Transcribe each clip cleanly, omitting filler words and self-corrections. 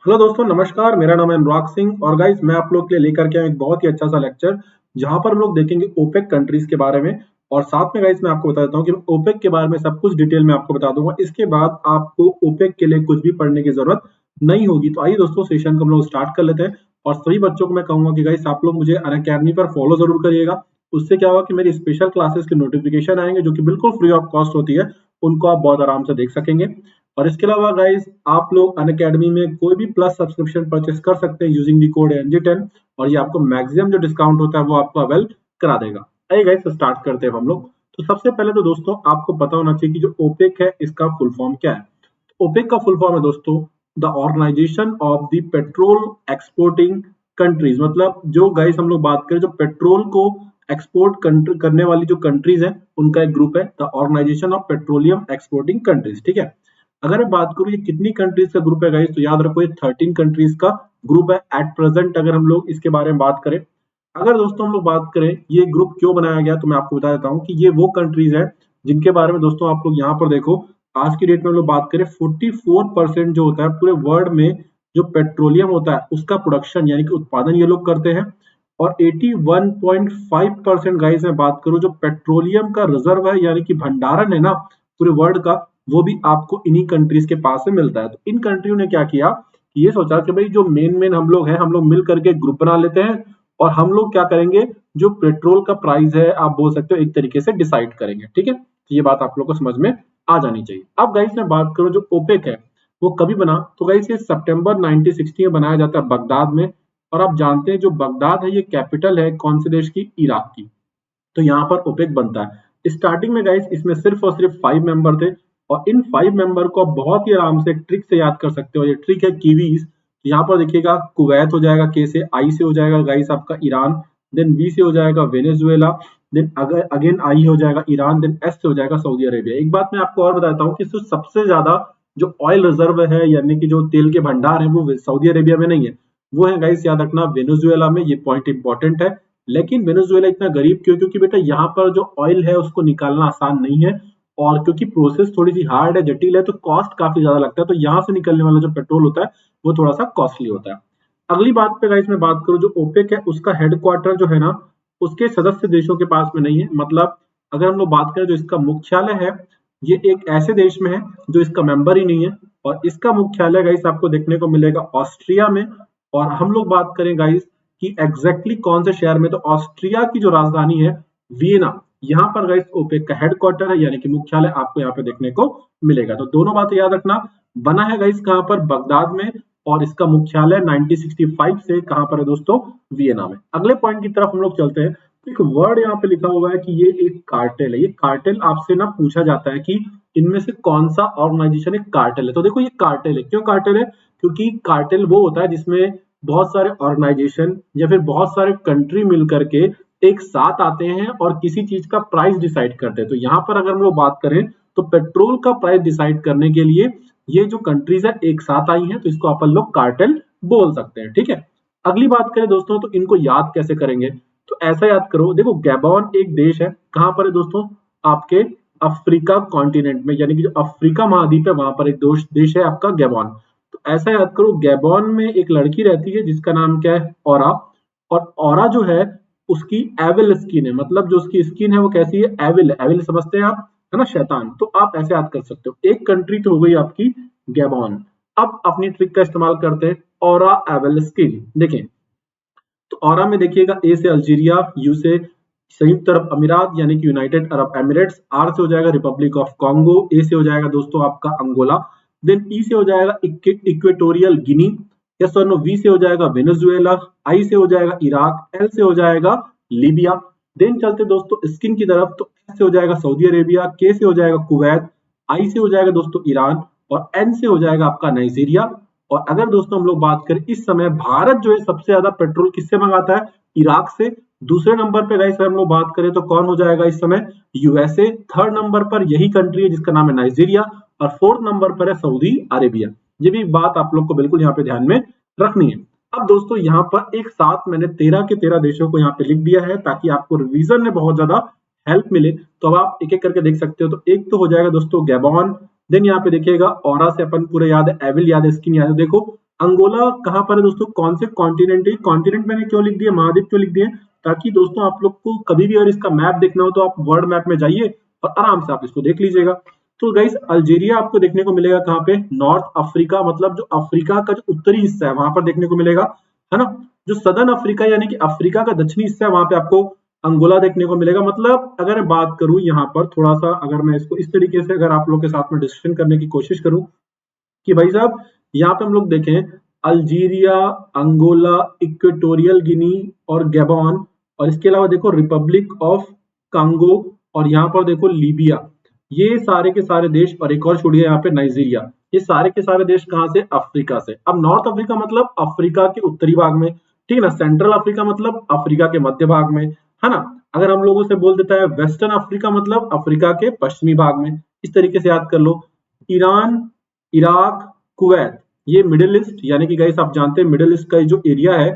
Hello दोस्तों, नमस्कार। मेरा नाम है अनुराग सिंह और गाइस मैं आप लोग के लिए लेकर के आया एक बहुत ही अच्छा सा लेक्चर जहां पर हम लोग देखेंगे ओपेक कंट्रीज के बारे में। और साथ में गाइस मैं आपको बता देता हूं कि ओपेक के बारे में सब कुछ डिटेल में आपको बता दूंगा। इसके बाद आपको ओपेक के लिए कुछ भी पढ़ने की जरूरत नहीं होगी। तो आइए दोस्तों, सेशन को हम लोग स्टार्ट कर लेते हैं। और सभी बच्चों को मैं कहूंगा कि गाइस आप लोग मुझे अनअकैडमी पर फॉलो जरूर करिएगा। उससे क्या होगा कि मेरी स्पेशल क्लासेस के नोटिफिकेशन आएंगे जो कि बिल्कुल फ्री ऑफ कॉस्ट होती है। उनको आप बहुत आराम से देख सकेंगे। और इसके अलावा गाइस आप लोग अनअकैडमी में कोई भी प्लस सब्सक्रिप्शन परचेस कर सकते हैं यूजिंग द कोड NG10। और ये आपको मैक्सिमम जो डिस्काउंट होता है वो आपको अवेल करा देगा। आइए गाइस स्टार्ट करते हैं हम लोग। तो सबसे पहले तो दोस्तों आपको पता होना चाहिए कि जो ओपेक है इसका फुल फॉर्म क्या है। ओपेक का फुल फॉर्म है दोस्तों the organisation of the petrol exporting countries. मतलब जो गाइस हम लोग बात करें जो पेट्रोल को एक्सपोर्ट करने वाली जो कंट्रीज है उनका एक ग्रुप है the organisation of petroleum exporting countries. ठीक है। अगर मैं बात करूं ये कितनी कंट्रीज का ग्रुप है गाइस, तो याद रखो ये 13 कंट्रीज का ग्रुप है एट प्रेजेंट। अगर हम लोग इसके बारे में बात करें, अगर दोस्तों हम लोग बात करें ये ग्रुप क्यों बनाया गया, तो मैं आपको बता देता हूं कि ये वो कंट्रीज है जिनके बारे में दोस्तों आप लोग यहाँ पर देखो। आज की डेट में हम लोग बात करें 44% जो होता है पूरे वर्ल्ड में जो पेट्रोलियम होता है उसका प्रोडक्शन यानी कि उत्पादन ये लोग करते हैं। और 81.5% गाइस मैं बात करूं जो पेट्रोलियम का रिजर्व है यानी कि भंडारण है ना पूरे वर्ल्ड का, वो भी आपको इन्हीं कंट्रीज के पास से मिलता है। तो इन कंट्रियों ने क्या किया कि ये सोचा कि भाई जो मेन मेन हम लोग हैं हम लोग मिल करके ग्रुप बना लेते हैं और हम लोग क्या करेंगे जो पेट्रोल का प्राइस है आप बोल सकते हो एक तरीके से डिसाइड करेंगे। ठीक है, तो ये बात आप लोग को समझ में आ जानी चाहिए। अब गाइस मैं बात करूं जो ओपेक है वो कभी बना, तो गाइस ये सितंबर 1960 में बनाया जाता है बगदाद में। और आप जानते हैं जो बगदाद है ये कैपिटल है कौन से देश की, इराक की। तो यहाँ पर ओपेक बनता है। स्टार्टिंग में गाइस इसमें सिर्फ और सिर्फ 5 मेंबर थे। और इन 5 मेंबर को आप बहुत ही आराम से एक ट्रिक से याद कर सकते हो। ये ट्रिक है कीवीज। तो यहाँ पर देखिएगा कुवैत हो जाएगा के से, आई से हो जाएगा गाइस आपका ईरान, देन वी से हो जाएगा वेनेजुएला, देन अगर अगेन आई हो जाएगा ईरान, देन एस से हो जाएगा सऊदी अरेबिया। एक बात मैं आपको और बताता हूँ कि सबसे ज्यादा जो ऑयल रिजर्व है यानी कि जो तेल के भंडार है वो सऊदी अरेबिया में नहीं है, वो है गाइस याद रखना वेनेजुएला में। ये पॉइंट इंपॉर्टेंट है। लेकिन वेनेजुएला इतना गरीब क्यों, क्योंकि बेटा यहाँ पर जो ऑयल है उसको निकालना आसान नहीं है। और क्योंकि प्रोसेस थोड़ी सी हार्ड है, जटिल है, तो कॉस्ट काफी ज्यादा लगता है। तो यहाँ से निकलने वाला जो पेट्रोल होता है वो थोड़ा सा कॉस्टली होता है। अगली बात पे गाइस मैं बात करूं जो ओपेक है उसका हेडक्वार्टर जो है ना उसके सदस्य देशों के पास में नहीं है। मतलब अगर हम लोग बात करें जो इसका मुख्यालय है ये एक ऐसे देश में है जो इसका मेंबर ही नहीं है। और इसका मुख्यालय गाइस आपको देखने को मिलेगा ऑस्ट्रिया में। और हम लोग बात करें गाइस कि एग्जैक्टली कौन से शहर में, तो ऑस्ट्रिया की जो राजधानी है वियना, यहाँ पर गाइस ओपेक का हेडक्वार्टर है यानी कि मुख्यालय आपको यहाँ पे देखने को मिलेगा। तो दोनों बातें याद रखना। बना है गाइस कहाँ पर, बगदाद में। और इसका मुख्यालय 1965 से कहां पर है दोस्तों, वियना में। अगले पॉइंट की तरफ हम लोग चलते हैं। तो एक वर्ड यहाँ पे लिखा हुआ है कि ये एक कार्टेल है। ये कार्टेल आपसे ना पूछा जाता है कि इनमें से कौन सा ऑर्गेनाइजेशन एक कार्टेल है। तो देखो ये कार्टेल है, क्यों कार्टेल है, क्योंकि कार्टेल वो होता है जिसमें बहुत सारे ऑर्गेनाइजेशन या फिर बहुत सारे कंट्री मिल करके एक साथ आते हैं और किसी चीज का प्राइस डिसाइड करते हैं। तो यहाँ पर अगर हम लोग बात करें तो पेट्रोल का प्राइस डिसाइड करने के लिए ये जो कंट्रीज है एक साथ आई हैं, तो इसको अपन लोग कार्टेल बोल सकते हैं। ठीक है। अगली बात करें दोस्तों तो इनको याद कैसे करेंगे, तो ऐसा याद करो। देखो गैबॉन एक देश है, कहां पर है दोस्तों, आपके अफ्रीका कॉन्टिनेंट में, यानी कि जो अफ्रीका महाद्वीप है वहां पर एक देश है आपका गैबॉन। तो ऐसा याद करो गैबॉन में एक लड़की रहती है जिसका नाम क्या है, औरा। और औरा जो है उसकी एविल स्किन है। मतलब जो उसकी स्किन है वो कैसी है, एविल है। एविल समझते हैं आप, है ना, शैतान। तो आप ऐसे याद कर सकते हो। एक कंट्री तो हो गई आपकी गैबॉन। अब अपनी ट्रिक का इस्तेमाल करते हैं, औरा एविल स्किन। देखें तो औरा में देखिएगा ए से अल्जीरिया, यू से संयुक्त अरब अमीरात यानी कि यूनाइटेड अरब एमिरेट्स, आर से हो जाएगा रिपब्लिक ऑफ कॉन्गो, ए से हो जाएगा दोस्तों आपका अंगोला, देन ई से हो जाएगा इक्वेटोरियल गिनी, एस और नो वी से हो जाएगा वेनेजुएला, आई से हो जाएगा इराक, एल से हो जाएगा लीबिया। देन चलते दोस्तों स्किन की तरफ, तो एस से हो जाएगा सऊदी अरेबिया, के से हो जाएगा कुवैत, आई से हो जाएगा दोस्तों ईरान, और एन से हो जाएगा आपका नाइजीरिया। और अगर दोस्तों हम लोग बात करें इस समय भारत जो है सबसे ज्यादा पेट्रोल किससे मंगाता है, इराक से। दूसरे नंबर पे गाइस हम लोग बात करें तो कौन हो जाएगा इस समय, यूएसए। थर्ड नंबर पर यही कंट्री है जिसका नाम है नाइजीरिया। और फोर्थ नंबर पर है सऊदी अरेबिया। ये भी बात आप लोग को बिल्कुल यहाँ पे ध्यान में रखनी है। अब दोस्तों यहाँ पर एक साथ मैंने 13 के 13 देशों को यहाँ पे लिख दिया है ताकि आपको रिवीजन में बहुत ज्यादा हेल्प मिले। तो अब आप एक एक करके देख सकते हो। तो एक तो हो जाएगा दोस्तों गैबॉन, देन यहाँ पे देखिएगा औरा से अपन पूरे याद है, एविल याद है, स्किन याद है। देखो अंगोला कहाँ पर है दोस्तों, कौन से कॉन्टिनेंट है, कॉन्टिनेंट मैंने क्यों लिख दिया, महाद्वीप क्यों लिख दिए, ताकि दोस्तों आप लोग को कभी भी अगर इसका मैप देखना हो तो आप वर्ल्ड मैप में जाइए और आराम से आप इसको देख लीजिएगा। तो गाइस अल्जीरिया आपको देखने को मिलेगा कहाँ पे, नॉर्थ अफ्रीका, मतलब जो अफ्रीका का जो उत्तरी हिस्सा है वहां पर देखने को मिलेगा, है ना। जो सदर्न अफ्रीका यानी कि अफ्रीका का दक्षिणी हिस्सा है वहां पे आपको अंगोला देखने को मिलेगा। मतलब अगर मैं बात करूं यहाँ पर थोड़ा सा, अगर मैं इसको इस तरीके से अगर आप लोग के साथ में डिस्कशन करने की कोशिश करूं कि भाई साहब यहाँ पे हम लोग देखें अल्जीरिया, अंगोला, इक्वेटोरियल गिनी और गैबॉन, और इसके अलावा देखो रिपब्लिक ऑफ कांगो, और यहाँ पर देखो लीबिया, ये सारे के सारे देश, और एक और छोड़िए यहाँ पे नाइजीरिया, ये सारे के सारे देश कहाँ से, अफ्रीका से। अब नॉर्थ अफ्रीका मतलब अफ्रीका के उत्तरी भाग में, ठीक है ना। सेंट्रल अफ्रीका मतलब अफ्रीका के मध्य भाग में, है ना। अगर हम लोगों से बोल देता है वेस्टर्न अफ्रीका मतलब अफ्रीका के पश्चिमी भाग में, इस तरीके से याद कर लो। ईरान, इराक, कुवैत, ये मिडिल ईस्ट, यानी कि गाइस आप जानते हैं मिडिल ईस्ट का जो एरिया है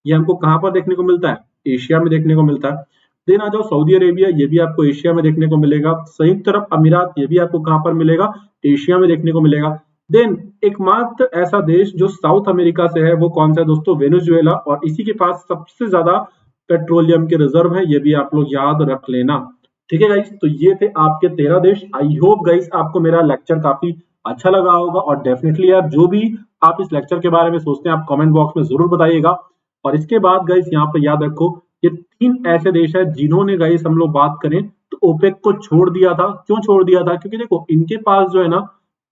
ये हमको कहाँ पर देखने को मिलता है, एशिया में देखने को मिलता है। देन आ जाओ सऊदी अरेबिया, ये भी आपको एशिया में देखने को मिलेगा। संयुक्त अरब अमीरात, ये भी आपको कहाँ पर मिलेगा, एशिया में देखने को मिलेगा। देन एकमात्र ऐसा देश जो साउथ अमेरिका से है वो कौन सा है दोस्तों, वेनेजुएला, और इसी के पास सबसे ज्यादा पेट्रोलियम के रिजर्व है, ये भी आप लोग याद रख लेना। ठीक है गाइस, तो ये थे आपके 13 देश। आई होप गाइस आपको मेरा लेक्चर काफी अच्छा लगा होगा, और डेफिनेटली यार जो भी आप इस लेक्चर के बारे में सोचते हैं आप कमेंट बॉक्स में जरूर बताइएगा। और इसके बाद गाइस यहाँ पे याद रखो ये 3 ऐसे देश है जिन्होंने गाइस हम लोग बात करें तो ओपेक को छोड़ दिया था। क्यों छोड़ दिया था, क्योंकि देखो इनके पास जो है ना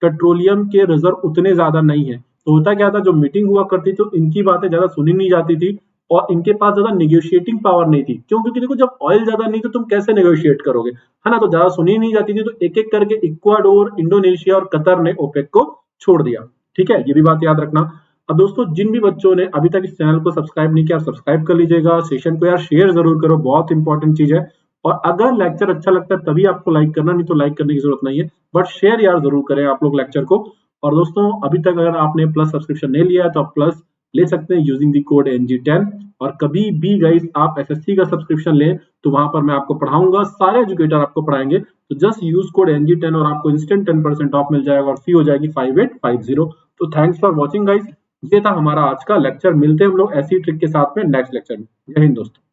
पेट्रोलियम के रिजर्व उतने ज्यादा नहीं है। तो होता क्या था, जो मीटिंग हुआ करती तो इनकी बातें ज्यादा सुनी नहीं जाती थी, और इनके पास ज्यादा निगोशिएटिंग पावर नहीं थी। क्यों, क्योंकि देखो जब ऑयल ज्यादा नहीं तो तुम कैसे नेगोशिएट करोगे, है ना। तो ज्यादा सुनी नहीं जाती थी, तो एक एक करके इक्वाडोर, इंडोनेशिया और कतर ने ओपेक को छोड़ दिया। ठीक है, ये भी बात याद रखना। अब दोस्तों जिन भी बच्चों ने अभी तक इस चैनल को सब्सक्राइब नहीं किया सब्सक्राइब कर लीजिएगा। सेशन को यार शेयर जरूर करो, बहुत इंपॉर्टेंट चीज है। और अगर लेक्चर अच्छा लगता है तभी आपको लाइक करना, नहीं तो लाइक करने की जरूरत नहीं है, बट शेयर यार जरूर करें आप लोग लेक्चर को। और दोस्तों अभी तक अगर आपने प्लस सब्सक्रिप्शन नहीं लिया है तो आप प्लस ले सकते हैं यूजिंग द कोड NG10। और कभी भी गाइस आप SSC का सब्सक्रिप्शन लें तो वहां पर मैं आपको पढ़ाऊंगा, सारे एजुकेटर आपको पढ़ाएंगे। तो जस्ट यूज कोड NG10 और आपको इंस्टेंट 10% ऑफ मिल जाएगा, और फी हो जाएगी 5850। तो थैंक्स फॉर वॉचिंग गाइस, ये था हमारा आज का लेक्चर। मिलते हैं हम लोग ऐसी ट्रिक के साथ में नेक्स्ट लेक्चर में। जय हिंद दोस्तों।